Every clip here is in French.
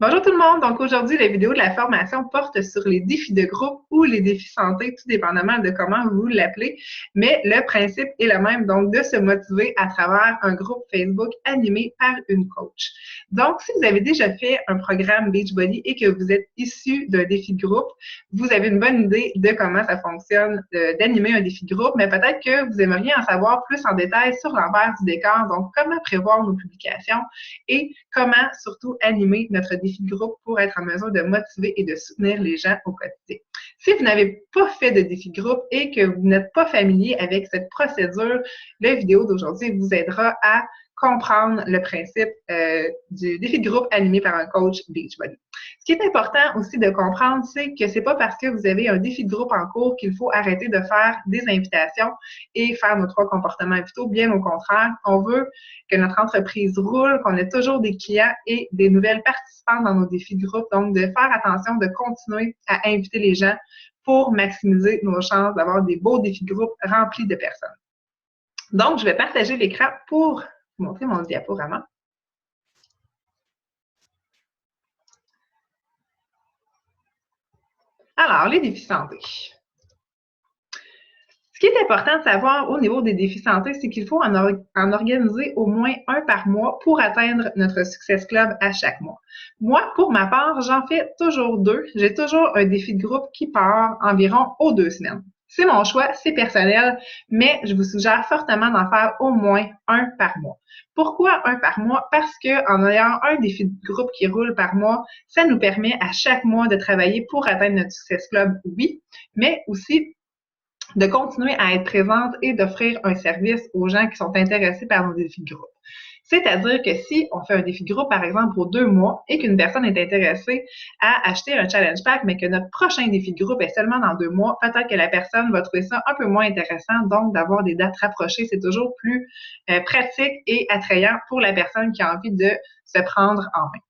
Bonjour tout le monde! Donc aujourd'hui, la vidéo de la formation porte sur les défis de groupe ou les défis santé, tout dépendamment de comment vous l'appelez, mais le principe est le même, donc de se motiver à travers un groupe Facebook animé par une coach. Donc, si vous avez déjà fait un programme Beachbody et que vous êtes issu d'un défi de groupe, vous avez une bonne idée de comment ça fonctionne d'animer un défi de groupe, mais peut-être que vous aimeriez en savoir plus en détail sur l'envers du décor, donc comment prévoir nos publications et comment surtout animer notre défi de groupe pour être en mesure de motiver et de soutenir les gens au quotidien. Si vous n'avez pas fait de défi de groupe et que vous n'êtes pas familier avec cette procédure, la vidéo d'aujourd'hui vous aidera à comprendre le principe du défi de groupe animé par un coach Beachbody. Ce qui est important aussi de comprendre, c'est que c'est pas parce que vous avez un défi de groupe en cours qu'il faut arrêter de faire des invitations et faire nos 3 comportements vitaux. Bien au contraire, on veut que notre entreprise roule, qu'on ait toujours des clients et des nouvelles participantes dans nos défis de groupe. Donc, de faire attention, de continuer à inviter les gens pour maximiser nos chances d'avoir des beaux défis de groupe remplis de personnes. Donc, je vais partager l'écran pour vous montrer mon diaporama. Alors, les défis santé. Ce qui est important de savoir au niveau des défis santé, c'est qu'il faut en organiser au moins un par mois pour atteindre notre Success Club à chaque mois. Moi, pour ma part, j'en fais toujours 2. J'ai toujours un défi de groupe qui part environ aux 2 semaines. C'est mon choix, c'est personnel, mais je vous suggère fortement d'en faire au moins un par mois. Pourquoi un par mois? Parce que en ayant un défi de groupe qui roule par mois, ça nous permet à chaque mois de travailler pour atteindre notre Success Club, oui, mais aussi de continuer à être présente et d'offrir un service aux gens qui sont intéressés par nos défis de groupe. C'est-à-dire que si on fait un défi de groupe, par exemple, pour 2 mois et qu'une personne est intéressée à acheter un challenge pack, mais que notre prochain défi de groupe est seulement dans 2 mois, peut-être que la personne va trouver ça un peu moins intéressant. Donc, d'avoir des dates rapprochées, c'est toujours plus pratique et attrayant pour la personne qui a envie de se prendre en main.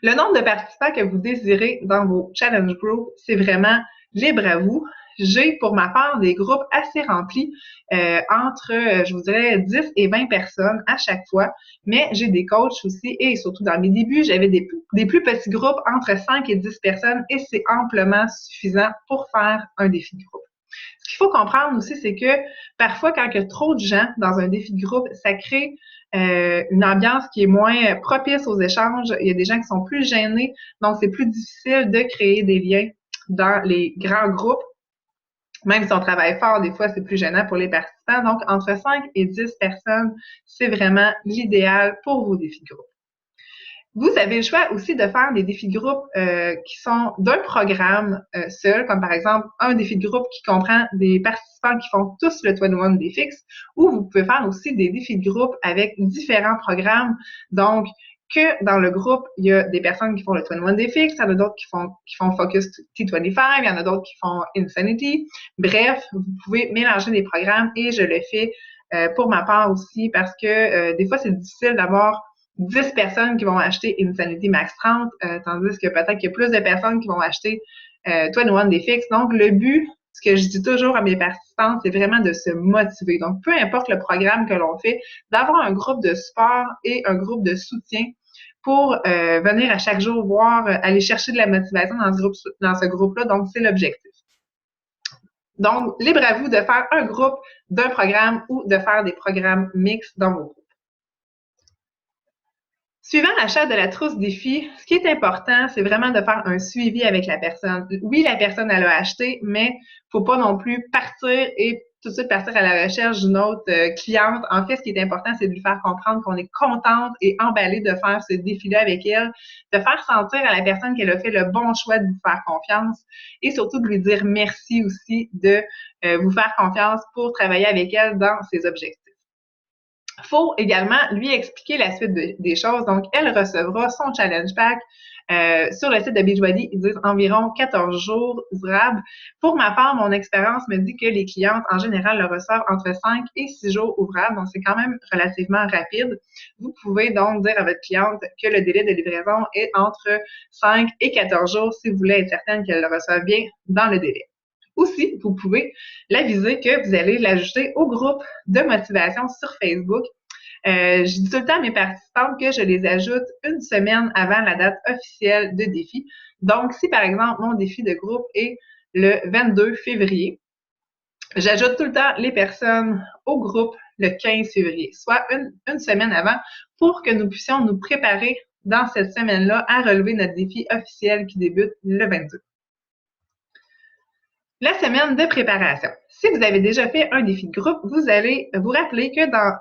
Le nombre de participants que vous désirez dans vos challenge groups, c'est vraiment libre à vous. J'ai, pour ma part, des groupes assez remplis entre, je vous dirais, 10 et 20 personnes à chaque fois, mais j'ai des coachs aussi et surtout dans mes débuts, j'avais des plus petits groupes entre 5 et 10 personnes et c'est amplement suffisant pour faire un défi de groupe. Ce qu'il faut comprendre aussi, c'est que parfois, quand il y a trop de gens dans un défi de groupe, ça crée une ambiance qui est moins propice aux échanges. Il y a des gens qui sont plus gênés, donc c'est plus difficile de créer des liens dans les grands groupes. Même si on travaille fort, des fois, c'est plus gênant pour les participants. Donc, entre 5 et 10 personnes, c'est vraiment l'idéal pour vos défis de groupe. Vous avez le choix aussi de faire des défis de groupe qui sont d'un programme seul, comme par exemple un défi de groupe qui comprend des participants qui font tous le 21 Day Fix, ou vous pouvez faire aussi des défis de groupe avec différents programmes. Donc, que dans le groupe, il y a des personnes qui font le 21 Day Fix, il y en a d'autres qui font Focus T25, il y en a d'autres qui font Insanity. Bref, vous pouvez mélanger les programmes et je le fais pour ma part aussi parce que des fois, c'est difficile d'avoir 10 personnes qui vont acheter Insanity Max 30, tandis que peut-être qu'il y a plus de personnes qui vont acheter 21 Day Fix. Donc, le but, ce que je dis toujours à mes participants, c'est vraiment de se motiver. Donc, peu importe le programme que l'on fait, d'avoir un groupe de support et un groupe de soutien pour venir à chaque jour voir, aller chercher de la motivation dans ce groupe-là. Donc, c'est l'objectif. Donc, libre à vous de faire un groupe d'un programme ou de faire des programmes mixtes dans vos groupes. Suivant l'achat de la trousse défi, ce qui est important, c'est vraiment de faire un suivi avec la personne. Oui, la personne, elle a acheté, mais faut pas non plus partir et tout de suite partir à la recherche d'une autre cliente. En fait, ce qui est important, c'est de lui faire comprendre qu'on est contente et emballée de faire ce défi-là avec elle, de faire sentir à la personne qu'elle a fait le bon choix de vous faire confiance et surtout de lui dire merci aussi de vous faire confiance pour travailler avec elle dans ses objectifs. Il faut également lui expliquer la suite des choses. Donc, elle recevra son challenge pack sur le site de Beachbody. Ils disent environ 14 jours ouvrables. Pour ma part, mon expérience me dit que les clientes, en général, le reçoivent entre 5 et 6 jours ouvrables. Donc, c'est quand même relativement rapide. Vous pouvez donc dire à votre cliente que le délai de livraison est entre 5 et 14 jours si vous voulez être certaine qu'elle le reçoive bien dans le délai. Aussi, vous pouvez l'aviser que vous allez l'ajouter au groupe de motivation sur Facebook. Je dis tout le temps à mes participantes que je les ajoute une semaine avant la date officielle de défi. Donc, si par exemple, mon défi de groupe est le 22 février, j'ajoute tout le temps les personnes au groupe le 15 février, soit une semaine avant, pour que nous puissions nous préparer dans cette semaine-là à relever notre défi officiel qui débute le 22. La semaine de préparation. Si vous avez déjà fait un défi de groupe, vous allez vous rappeler que dans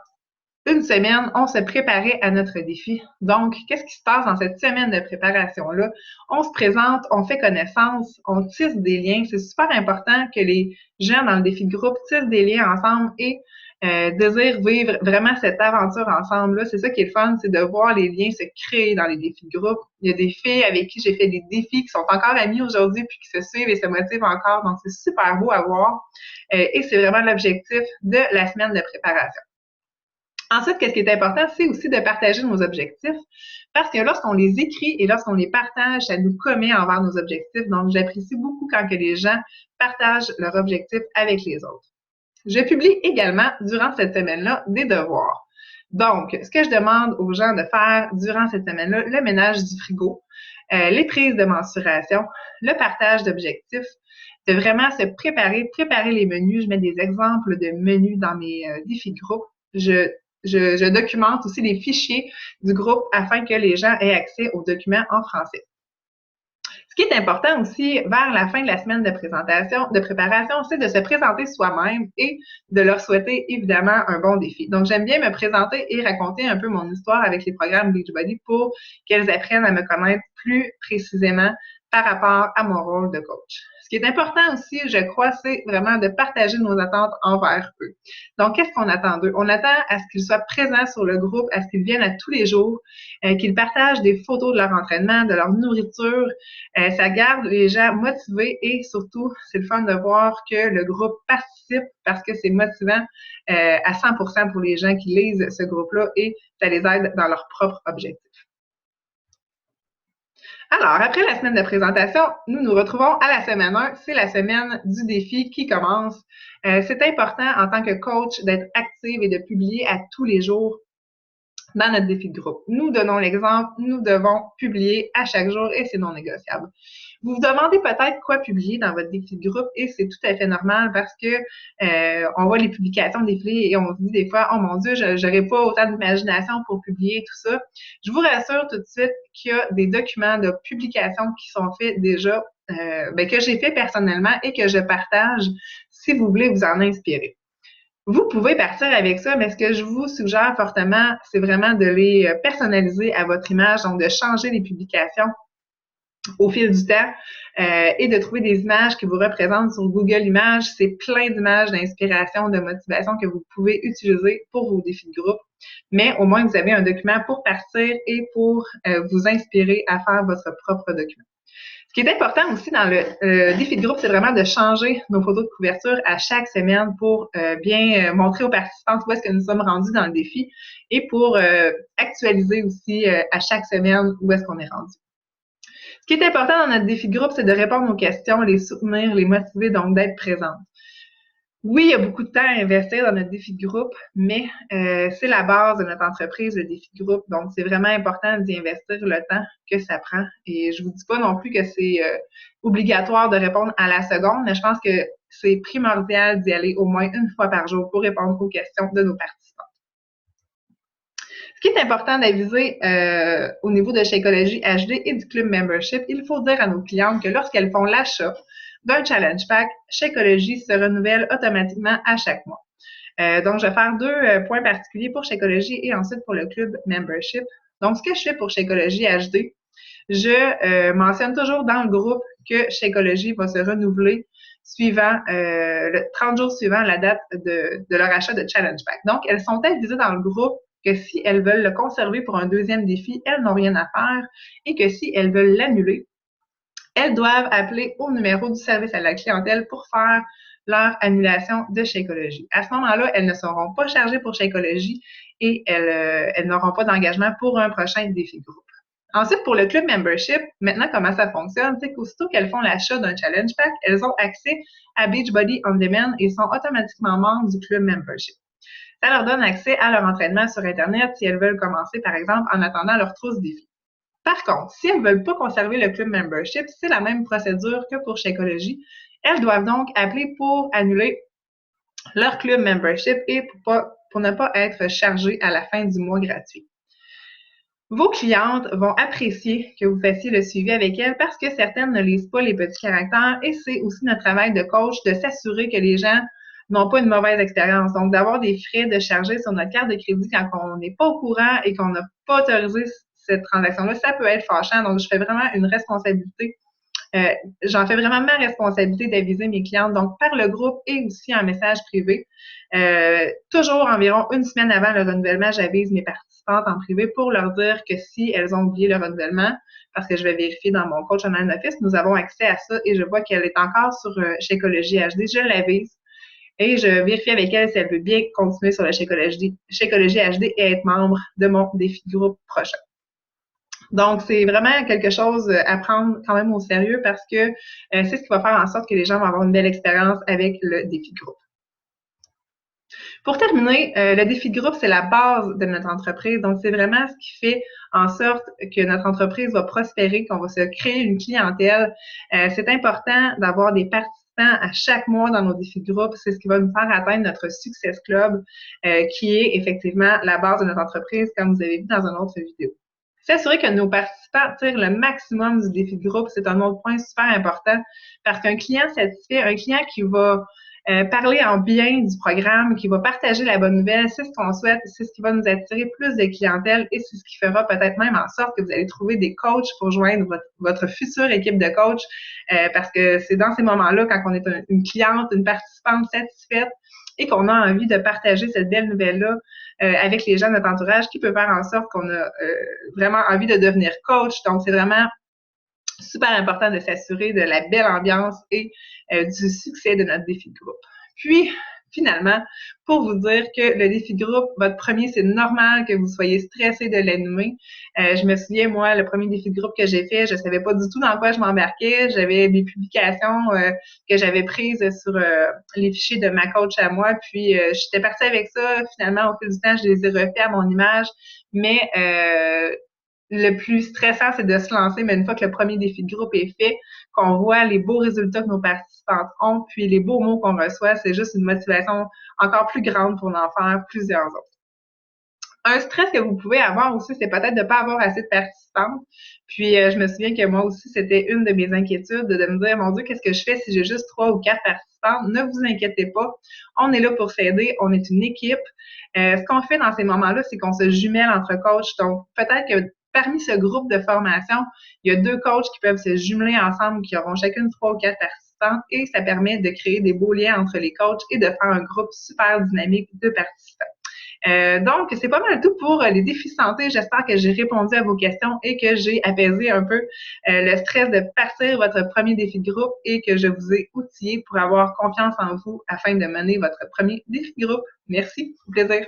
une semaine, on se préparait à notre défi. Donc, qu'est-ce qui se passe dans cette semaine de préparation-là? On se présente, on fait connaissance, on tisse des liens. C'est super important que les gens dans le défi de groupe tissent des liens ensemble et désirent vivre vraiment cette aventure ensemble-là. C'est ça qui est le fun, c'est de voir les liens se créer dans les défis de groupe. Il y a des filles avec qui j'ai fait des défis qui sont encore amies aujourd'hui puis qui se suivent et se motivent encore. Donc, c'est super beau à voir. Et c'est vraiment l'objectif de la semaine de préparation. Ensuite, qu'est-ce qui est important, c'est aussi de partager nos objectifs parce que lorsqu'on les écrit et lorsqu'on les partage, ça nous commet envers nos objectifs. Donc, j'apprécie beaucoup quand que les gens partagent leurs objectifs avec les autres. Je publie également, durant cette semaine-là, des devoirs. Donc, ce que je demande aux gens de faire durant cette semaine-là, le ménage du frigo, les prises de mensuration, le partage d'objectifs, de vraiment se préparer les menus. Je mets des exemples de menus dans mes défis de groupe. Je documente aussi les fichiers du groupe afin que les gens aient accès aux documents en français. Ce qui est important aussi vers la fin de la semaine de préparation, c'est de se présenter soi-même et de leur souhaiter évidemment un bon défi. Donc, j'aime bien me présenter et raconter un peu mon histoire avec les programmes Beachbody pour qu'elles apprennent à me connaître plus précisément par rapport à mon rôle de coach. Ce qui est important aussi, je crois, c'est vraiment de partager nos attentes envers eux. Donc, qu'est-ce qu'on attend d'eux? On attend à ce qu'ils soient présents sur le groupe, à ce qu'ils viennent à tous les jours, qu'ils partagent des photos de leur entraînement, de leur nourriture. Ça garde les gens motivés et surtout, c'est le fun de voir que le groupe participe parce que c'est motivant à 100% pour les gens qui lisent ce groupe-là et ça les aide dans leur propre objectif. Alors, après la semaine de présentation, nous nous retrouvons à la semaine 1. C'est la semaine du défi qui commence. C'est important en tant que coach d'être active et de publier à tous les jours dans notre défi de groupe. Nous donnons l'exemple, nous devons publier à chaque jour et c'est non négociable. Vous vous demandez peut-être quoi publier dans votre défi de groupe et c'est tout à fait normal parce que on voit les publications défiler et on se dit des fois, oh mon Dieu, j'aurais pas autant d'imagination pour publier tout ça. Je vous rassure tout de suite qu'il y a des documents de publication qui sont faits déjà, que j'ai fait personnellement et que je partage si vous voulez vous en inspirer. Vous pouvez partir avec ça, mais ce que je vous suggère fortement, c'est vraiment de les personnaliser à votre image, donc de changer les publications au fil du temps et de trouver des images qui vous représentent sur Google Images. C'est plein d'images d'inspiration, de motivation que vous pouvez utiliser pour vos défis de groupe. Mais au moins, vous avez un document pour partir et pour vous inspirer à faire votre propre document. Ce qui est important aussi dans le défi de groupe, c'est vraiment de changer nos photos de couverture à chaque semaine pour bien montrer aux participants où est-ce que nous sommes rendus dans le défi et pour actualiser aussi à chaque semaine où est-ce qu'on est rendu. Ce qui est important dans notre défi de groupe, c'est de répondre aux questions, les soutenir, les motiver, donc d'être présente. Oui, il y a beaucoup de temps à investir dans notre défi de groupe, mais c'est la base de notre entreprise, le défi de groupe. Donc, c'est vraiment important d'y investir le temps que ça prend. Et je vous dis pas non plus que c'est obligatoire de répondre à la seconde, mais je pense que c'est primordial d'y aller au moins une fois par jour pour répondre aux questions de nos participants. Ce qui est important d'aviser au niveau de Shakeology HD et du Club Membership, il faut dire à nos clientes que lorsqu'elles font l'achat d'un Challenge Pack, Shakeology se renouvelle automatiquement à chaque mois. Donc, je vais faire deux points particuliers pour Shakeology et ensuite pour le Club Membership. Donc, ce que je fais pour Shakeology HD, je mentionne toujours dans le groupe que Shakeology va se renouveler suivant le 30 jours suivant la date de leur achat de Challenge Pack. Donc, elles sont avisées dans le groupe que si elles veulent le conserver pour un deuxième défi, elles n'ont rien à faire et que si elles veulent l'annuler, elles doivent appeler au numéro du service à la clientèle pour faire leur annulation de Shakeology. À ce moment-là, elles ne seront pas chargées pour Shakeology et elles n'auront pas d'engagement pour un prochain défi de groupe. Ensuite, pour le Club Membership, maintenant, comment ça fonctionne? C'est qu'aussitôt qu'elles font l'achat d'un Challenge Pack, elles ont accès à Beachbody On Demand et sont automatiquement membres du Club Membership. Ça leur donne accès à leur entraînement sur Internet si elles veulent commencer, par exemple, en attendant leur trousse défi. Par contre, si elles ne veulent pas conserver le club membership, c'est la même procédure que pour Shakeology. Elles doivent donc appeler pour annuler leur club membership et pour ne pas être chargées à la fin du mois gratuit. Vos clientes vont apprécier que vous fassiez le suivi avec elles parce que certaines ne lisent pas les petits caractères et c'est aussi notre travail de coach de s'assurer que les gens n'ont pas une mauvaise expérience. Donc, d'avoir des frais de charger sur notre carte de crédit quand on n'est pas au courant et qu'on n'a pas autorisé cette transaction-là, ça peut être fâchant. Donc, je fais vraiment une responsabilité. J'en fais vraiment ma responsabilité d'aviser mes clientes, donc par le groupe et aussi en message privé. Toujours environ une semaine avant le renouvellement, j'avise mes participantes en privé pour leur dire que si elles ont oublié le renouvellement, parce que je vais vérifier dans mon coach online office, nous avons accès à ça et je vois qu'elle est encore sur Shakeology HD, je l'avise et je vérifie avec elle si elle veut bien continuer sur le Shakeology HD et être membre de mon défi de groupe prochain. Donc, c'est vraiment quelque chose à prendre quand même au sérieux parce que c'est ce qui va faire en sorte que les gens vont avoir une belle expérience avec le défi de groupe. Pour terminer, le défi de groupe, c'est la base de notre entreprise. Donc, c'est vraiment ce qui fait en sorte que notre entreprise va prospérer, qu'on va se créer une clientèle. C'est important d'avoir des participants à chaque mois dans nos défis de groupe. C'est ce qui va nous faire atteindre notre Success Club, qui est effectivement la base de notre entreprise, comme vous avez vu dans une autre vidéo. S'assurer que nos participants tirent le maximum du défi de groupe, c'est un autre point super important parce qu'un client satisfait, un client qui va parler en bien du programme, qui va partager la bonne nouvelle, c'est ce qu'on souhaite, c'est ce qui va nous attirer plus de clientèle et c'est ce qui fera peut-être même en sorte que vous allez trouver des coachs pour joindre votre future équipe de coachs parce que c'est dans ces moments-là, quand on est une cliente, une participante satisfaite et qu'on a envie de partager cette belle nouvelle-là avec les gens de notre entourage qui peut faire en sorte qu'on a vraiment envie de devenir coach. Donc, c'est vraiment super important de s'assurer de la belle ambiance et du succès de notre défi de groupe. Puis, finalement, pour vous dire que le défi de groupe, votre premier, c'est normal que vous soyez stressé de l'animer. Je me souviens, moi, le premier défi de groupe que j'ai fait, je savais pas du tout dans quoi je m'embarquais. J'avais des publications que j'avais prises sur les fichiers de ma coach à moi, puis j'étais partie avec ça. Finalement, au fil du temps, je les ai refaits à mon image, mais le plus stressant, c'est de se lancer, mais une fois que le premier défi de groupe est fait, qu'on voit les beaux résultats que nos participantes ont, puis les beaux mots qu'on reçoit, c'est juste une motivation encore plus grande pour en faire plusieurs autres. Un stress que vous pouvez avoir aussi, c'est peut-être de ne pas avoir assez de participantes. Puis, je me souviens que moi aussi, c'était une de mes inquiétudes de me dire, mon Dieu, qu'est-ce que je fais si j'ai juste 3 ou 4 participantes? Ne vous inquiétez pas. On est là pour s'aider. On est une équipe. Ce qu'on fait dans ces moments-là, c'est qu'on se jumelle entre coachs. Donc, peut-être que parmi ce groupe de formation, il y a 2 coachs qui peuvent se jumeler ensemble, qui auront chacune 3 ou 4 participantes et ça permet de créer des beaux liens entre les coachs et de faire un groupe super dynamique de participants. Donc, c'est pas mal tout pour les défis santé. J'espère que j'ai répondu à vos questions et que j'ai apaisé un peu le stress de partir votre premier défi de groupe et que je vous ai outillé pour avoir confiance en vous afin de mener votre premier défi de groupe. Merci, au plaisir.